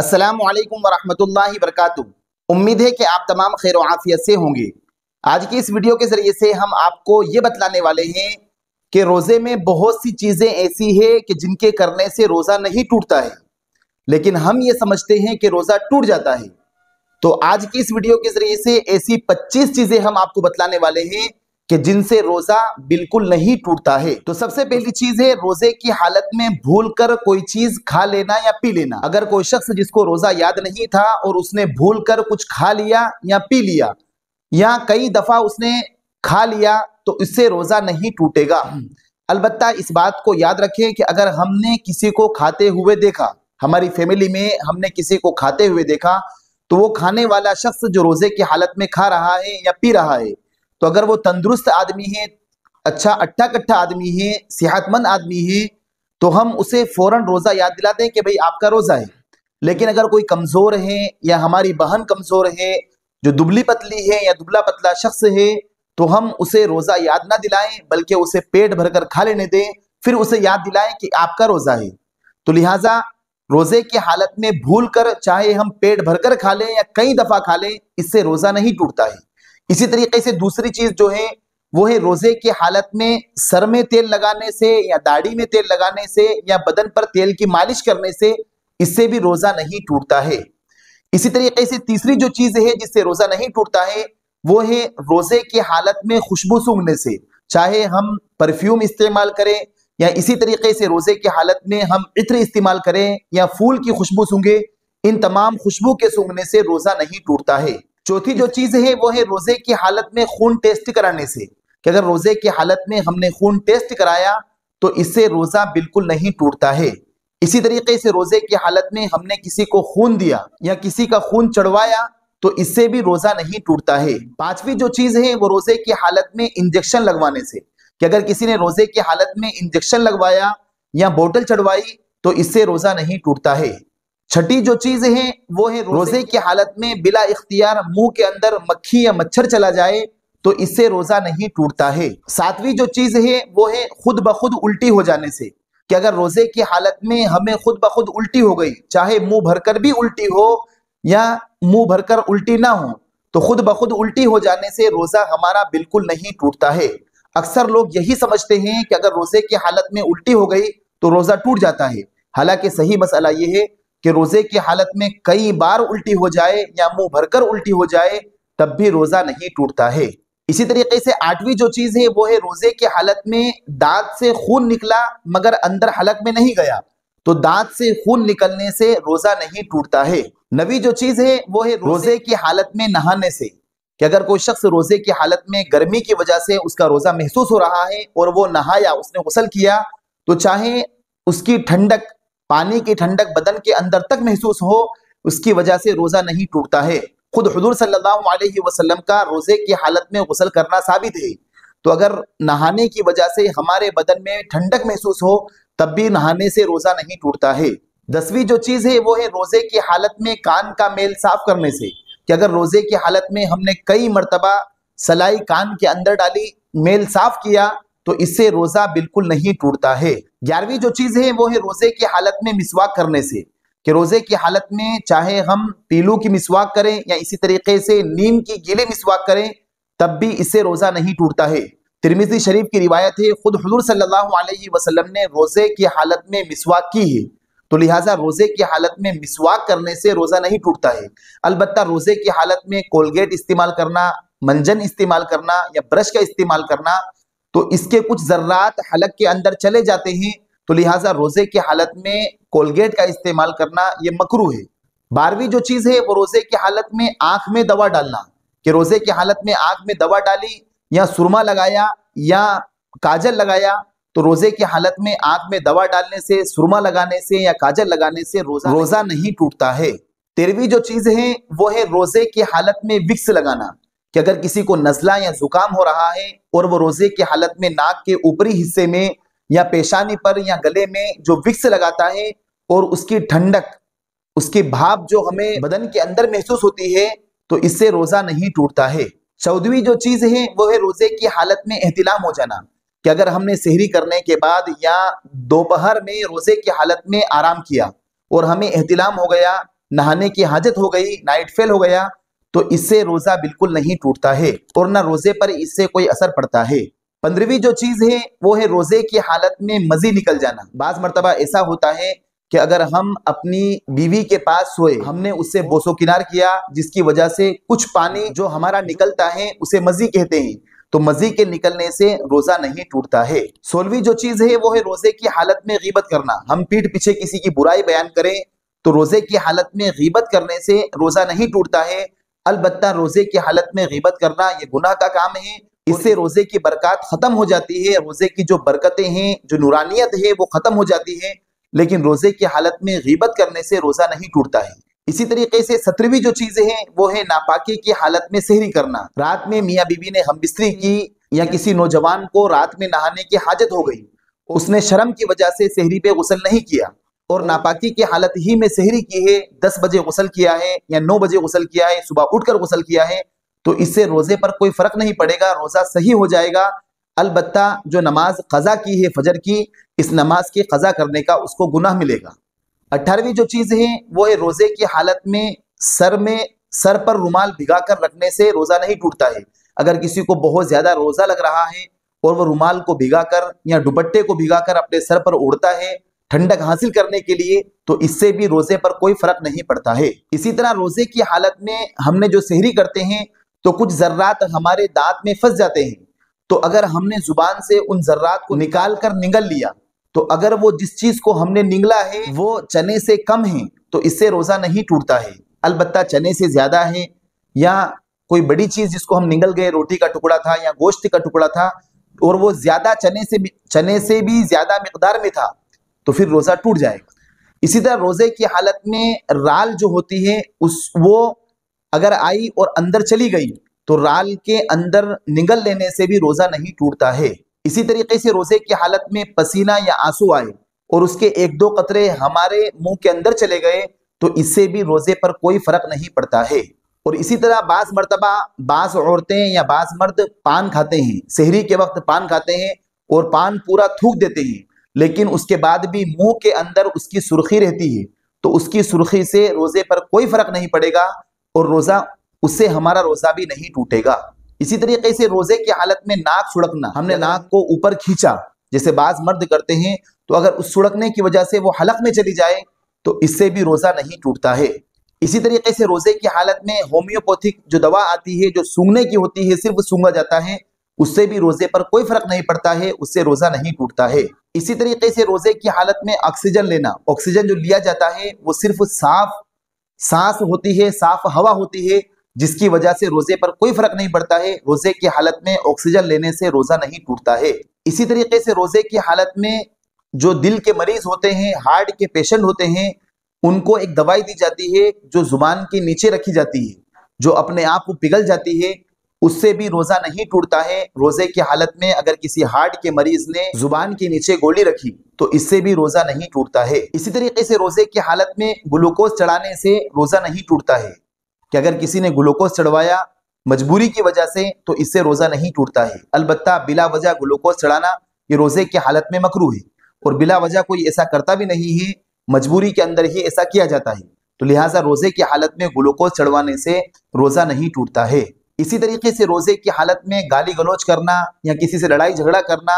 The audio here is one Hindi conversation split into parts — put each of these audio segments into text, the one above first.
अस्सलामु अलैकुम वरहमतुल्लाहि वबरकातुहू। उम्मीद है कि आप तमाम खैर व आफियत से होंगे। आज की इस वीडियो के जरिए से हम आपको ये बतलाने वाले हैं कि रोज़े में बहुत सी चीज़ें ऐसी है कि जिनके करने से रोज़ा नहीं टूटता है, लेकिन हम ये समझते हैं कि रोज़ा टूट जाता है। तो आज की इस वीडियो के जरिए से ऐसी 25 चीज़ें हम आपको बतलाने वाले हैं कि जिनसे रोजा बिल्कुल नहीं टूटता है। तो सबसे पहली चीज है रोजे की हालत में भूलकर कोई चीज खा लेना या पी लेना। अगर कोई शख्स जिसको रोजा याद नहीं था और उसने भूलकर कुछ खा लिया या पी लिया या कई दफा उसने खा लिया तो इससे रोजा नहीं टूटेगा। अलबत्ता इस बात को याद रखें कि अगर हमने किसी को खाते हुए देखा, हमारी फैमिली में हमने किसी को खाते हुए देखा, तो वो खाने वाला शख्स जो रोजे की हालत में खा रहा है या पी रहा है, तो अगर वो तंदुरुस्त आदमी है, अच्छा अट्ठा कट्ठा आदमी है, सेहतमंद आदमी है, तो हम उसे फौरन रोजा याद दिलाते हैं कि भाई आपका रोजा है। लेकिन अगर कोई कमजोर है या हमारी बहन कमजोर है, जो दुबली पतली है या दुबला पतला शख्स है, तो हम उसे रोजा याद ना दिलाएं, बल्कि उसे पेट भरकर खा लेने दें, फिर उसे याद दिलाएं कि आपका रोजा है। तो लिहाजा रोजे की हालत में भूल कर चाहे हम पेट भरकर खा लें या कई दफा खा लें, इससे रोजा नहीं टूटता है। इसी तरीके से दूसरी चीज जो है वो है रोजे की हालत में सर में तेल लगाने से या दाढ़ी में तेल लगाने से या बदन पर तेल की मालिश करने से, इससे भी रोजा नहीं टूटता है। इसी तरीके से तीसरी जो चीज है जिससे रोजा नहीं टूटता है वो है रोजे की हालत में खुशबू सूंघने से, चाहे हम परफ्यूम इस्तेमाल करें या इसी तरीके से रोजे की हालत में हम इत्र इस्तेमाल करें या फूल की खुशबू सूंघे, इन तमाम खुशबू के सूंघने से रोजा नहीं टूटता है। चौथी जो चीज है वो है रोजे की हालत में खून टेस्ट कराने से, कि अगर रोजे की हालत में हमने खून टेस्ट कराया तो इससे रोजा बिल्कुल नहीं टूटता है। इसी तरीके से रोजे की हालत में हमने किसी को खून दिया या किसी का खून चढ़वाया तो इससे भी रोजा नहीं टूटता है। पांचवी जो चीज है वो रोजे की हालत में इंजेक्शन लगवाने से, कि अगर किसी ने रोजे की हालत में इंजेक्शन लगवाया या बोतल चढ़वाई तो इससे रोजा नहीं टूटता है। छठी जो चीज है वो है रोजे की हालत में बिला इख्तियार मुंह के अंदर मक्खी या मच्छर चला जाए तो इससे रोजा नहीं टूटता है। सातवीं जो चीज है वो है खुद ब खुद उल्टी हो जाने से, कि अगर रोजे की हालत में हमें खुद ब खुद उल्टी हो गई, चाहे मुंह भरकर भी उल्टी हो या मुंह भरकर उल्टी ना हो, तो खुद ब खुद उल्टी हो जाने से रोजा हमारा बिल्कुल नहीं टूटता है। अक्सर लोग यही समझते हैं कि अगर रोजे की हालत में उल्टी हो गई तो रोजा टूट जाता है। हालांकि सही मसला यह है कि रोजे की हालत में कई बार उल्टी हो जाए या मुंह भरकर उल्टी हो जाए तब भी रोजा नहीं टूटता है। इसी तरीके से आठवीं जो चीज है वो है रोजे की हालत में दांत से खून निकला मगर अंदर हलक में नहीं गया, तो दांत से खून निकलने से रोजा नहीं टूटता है। नवीं जो चीज है वो है रोजे की हालत में नहाने से, कि अगर कोई शख्स रोजे की हालत में गर्मी की वजह से उसका रोजा महसूस हो रहा है और वो नहाया, उसने गुस्ल किया, तो चाहे उसकी ठंडक, पानी की ठंडक बदन के अंदर तक महसूस हो, उसकी वजह से रोजा नहीं टूटता है। खुद हुजूर सल्लल्लाहु अलैहि वसल्लम का रोजे की हालत में गुस्ल करना साबित है। तो अगर नहाने की वजह से हमारे बदन में ठंडक महसूस हो तब भी नहाने से रोजा नहीं टूटता है। 10वीं जो चीज है वो है रोजे की हालत में कान का मेल साफ करने से, कि अगर रोजे की हालत में हमने कई मर्तबा सलाई कान के अंदर डाली, मेल साफ किया, तो इससे रोजा बिल्कुल नहीं टूटता है। 11वीं जो चीज है वो है रोजे की हालत में मिसवाक करने से, कि रोजे की हालत में चाहे हम पीलू की मिसवाक करें या इसी तरीके से नीम की गीले मिसवाक करें तब भी इससे रोजा नहीं टूटता है। तिरमिज़ी शरीफ की रिवायत है, खुद हुजूर सल्लल्लाहु अलैहि वसल्लम ने रोजे की हालत में मिसवाक की है, तो लिहाजा रोजे की हालत में मिसवाक करने से रोजा नहीं टूटता है। अलबत्ता रोजे की हालत में कोलगेट इस्तेमाल करना, मंजन इस्तेमाल करना या ब्रश का इस्तेमाल करना, तो इसके कुछ जर्रात हलक के अंदर चले जाते हैं, तो लिहाजा रोजे की हालत में कोलगेट का इस्तेमाल करना यह मकरूह है। 12वीं जो चीज है वो रोजे की हालत में आंख में दवा डालना, कि रोजे की हालत में आंख में दवा डाली या सुरमा लगाया या काजल लगाया, तो रोजे की हालत में आंख में दवा डालने से, सुरमा लगाने से या काजल लगाने से रोजा नहीं टूटता है। 13वीं जो चीज है वो है रोजे की हालत में विक्स लगाना, कि अगर किसी को नजला या जुकाम हो रहा है और वो रोजे की हालत में नाक के ऊपरी हिस्से में या पेशानी पर या गले में जो विक्स लगाता है और उसकी ठंडक, उसकी भाप जो हमें बदन के अंदर महसूस होती है, तो इससे रोजा नहीं टूटता है। 14वीं जो चीज है वो है रोजे की हालत में एहतिलाम हो जाना, कि अगर हमने सेहरी करने के बाद या दोपहर में रोजे की हालत में आराम किया और हमें एहतिलाम हो गया नहाने की हाजत हो गई, नाइट फेल हो गया, तो इससे रोजा बिल्कुल नहीं टूटता है और ना रोजे पर इससे कोई असर पड़ता है। 15वीं जो चीज है वो है रोजे की हालत में मजी निकल जाना। बाज मर्तबा ऐसा होता है कि अगर हम अपनी बीवी के पास सोए, हमने उससे बोसो किनार किया, जिसकी वजह से कुछ पानी जो हमारा निकलता है उसे मजी कहते हैं, तो मजी के निकलने से रोजा नहीं टूटता है। 16वीं जो चीज है वो है रोजे की हालत में गीबत करना। हम पीठ पीछे किसी की बुराई बयान करें तो रोजे की हालत में गीबत करने से रोजा नहीं टूटता है। अलबत्ता रोजे की हालत में गीबत करना ये गुनाह का काम है, इससे रोजे की बरकत खत्म हो जाती है, रोजे की जो बरकतें हैं, जो नूरानियत है वो खत्म हो जाती है। लेकिन रोजे की हालत में गीबत करने से रोजा नहीं टूटता है। इसी तरीके से 17वीं जो चीजें हैं वो है नापाकी की हालत में सहरी करना। रात में मियाँ बीवी ने हमबिस्तरी की या किसी नौजवान को रात में नहाने की हाजत हो गई, उसने शर्म की वजह से सहरी पे गुस्ल नहीं किया और नापाकी की हालत ही में सहरी की है, 10 बजे गुस्ल किया है या 9 बजे गुस्ल किया है, सुबह उठकर गुस्ल किया है, तो इससे रोजे पर कोई फर्क नहीं पड़ेगा, रोजा सही हो जाएगा। अलबत्ता जो नमाज कज़ा की है फजर की, इस नमाज की कज़ा करने का उसको गुनाह मिलेगा। 18वीं जो चीज है वो है रोजे की हालत में सर पर रुमाल भिगा कर रखने से रोजा नहीं टूटता है। अगर किसी को बहुत ज्यादा रोजा लग रहा है और वो रुमाल को भिगाकर या दुपट्टे को भिगाकर अपने सर पर ओढ़ता है ठंडक हासिल करने के लिए, तो इससे भी रोजे पर कोई फर्क नहीं पड़ता है। इसी तरह रोजे की हालत में हमने जो सहरी करते हैं तो कुछ जर्रात हमारे दांत में फंस जाते हैं, तो अगर हमने जुबान से उन जर्रात को निकाल कर निगल लिया, तो अगर वो जिस चीज को हमने निगला है वो चने से कम है तो इससे रोजा नहीं टूटता है। अलबत्ता चने से ज्यादा है या कोई बड़ी चीज जिसको हम निगल गए, रोटी का टुकड़ा था या गोश्त का टुकड़ा था और वो ज्यादा चने से भी ज्यादा मिकदार में था, तो फिर रोजा टूट जाएगा। इसी तरह रोजे की हालत में राल जो होती है वो अगर आई और अंदर चली गई तो राल के अंदर निगल लेने से भी रोजा नहीं टूटता है। इसी तरीके से रोजे की हालत में पसीना या आंसू आए और उसके 1-2 कतरे हमारे मुंह के अंदर चले गए तो इससे भी रोजे पर कोई फर्क नहीं पड़ता है। और इसी तरह बाज मर्तबा बाज औरतें या बाज मर्द पान खाते हैं, सहरी के वक्त पान खाते हैं और पान पूरा थूक देते हैं, लेकिन उसके बाद भी मुंह के अंदर उसकी सुर्खी रहती है, तो उसकी सुर्खी से रोजे पर कोई फर्क नहीं पड़ेगा और रोजा उससे हमारा रोजा भी नहीं टूटेगा। इसी तरीके से रोजे की हालत में नाक सुड़कना, हमने नाक को ऊपर खींचा जैसे बाज मर्द करते हैं, तो अगर उस सुड़कने की वजह से वो हलक में चली जाए तो इससे भी रोजा नहीं टूटता है। इसी तरीके से रोजे की हालत में होम्योपैथिक जो दवा आती है जो सूंघने की होती है, सिर्फ सूंघा जाता है, उससे भी रोजे पर कोई फर्क नहीं पड़ता है, उससे रोजा नहीं टूटता है। इसी तरीके से रोजे की हालत में ऑक्सीजन लेना, ऑक्सीजन जो लिया जाता है वो सिर्फ साफ सांस होती है, साफ हवा होती है, जिसकी वजह से रोजे पर कोई फर्क नहीं पड़ता है। रोजे की हालत में ऑक्सीजन लेने से रोजा नहीं टूटता है। इसी तरीके से रोजे की हालत में जो दिल के मरीज होते हैं, हार्ट के पेशेंट होते हैं, उनको एक दवाई दी जाती है जो जुबान के नीचे रखी जाती है, जो अपने आप को पिघल जाती है, उससे भी रोजा नहीं टूटता है। रोजे की हालत में अगर किसी हार्ट के मरीज ने जुबान के नीचे गोली रखी तो इससे भी रोजा नहीं टूटता है। इसी तरीके से रोजे की हालत में ग्लूकोज चढ़ाने से रोजा नहीं टूटता है, कि अगर किसी ने ग्लूकोज चढ़वाया मजबूरी की वजह से तो इससे रोजा नहीं टूटता है। अलबत्ता बिला वजह ग्लूकोज चढ़ाना ये रोजे की हालत में मकरूह है और बिला वजह कोई ऐसा करता भी नहीं है, मजबूरी के अंदर ही ऐसा किया जाता है, तो लिहाजा रोजे की हालत में ग्लूकोज चढ़वाने से रोजा नहीं टूटता है। इसी तरीके से रोजे की हालत में गाली गलौज करना या किसी से लड़ाई झगड़ा करना,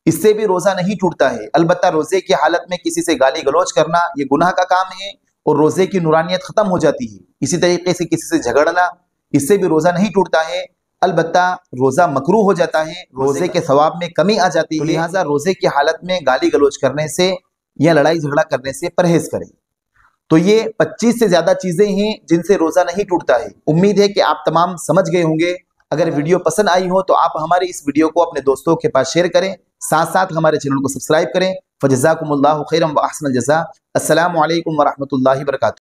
इससे भी रोजा नहीं टूटता है। अलबत्ता रोजे की हालत में किसी से गाली गलौज करना ये गुनाह का काम है और रोजे की नूरानियत खत्म हो जाती है। इसी तरीके से किसी से झगड़ना, इससे भी रोजा नहीं टूटता है, अलबत्ता रोजा मकरूह हो जाता है, रोजे के सवाब में कमी आ जाती है। लिहाजा रोजे की हालत में गाली गलौज करने से या लड़ाई झगड़ा करने से परहेज करें। तो ये 25 से ज्यादा चीजें हैं जिनसे रोजा नहीं टूटता है। उम्मीद है कि आप तमाम समझ गए होंगे। अगर वीडियो पसंद आई हो तो आप हमारे इस वीडियो को अपने दोस्तों के पास शेयर करें, साथ साथ हमारे चैनल को सब्सक्राइब करें। फजज़ाकुमुल्लाहु खैरन व अहसनल जज़ा। अस्सलामु अलैकुम व रहमतुल्लाहि व बरकातुहू।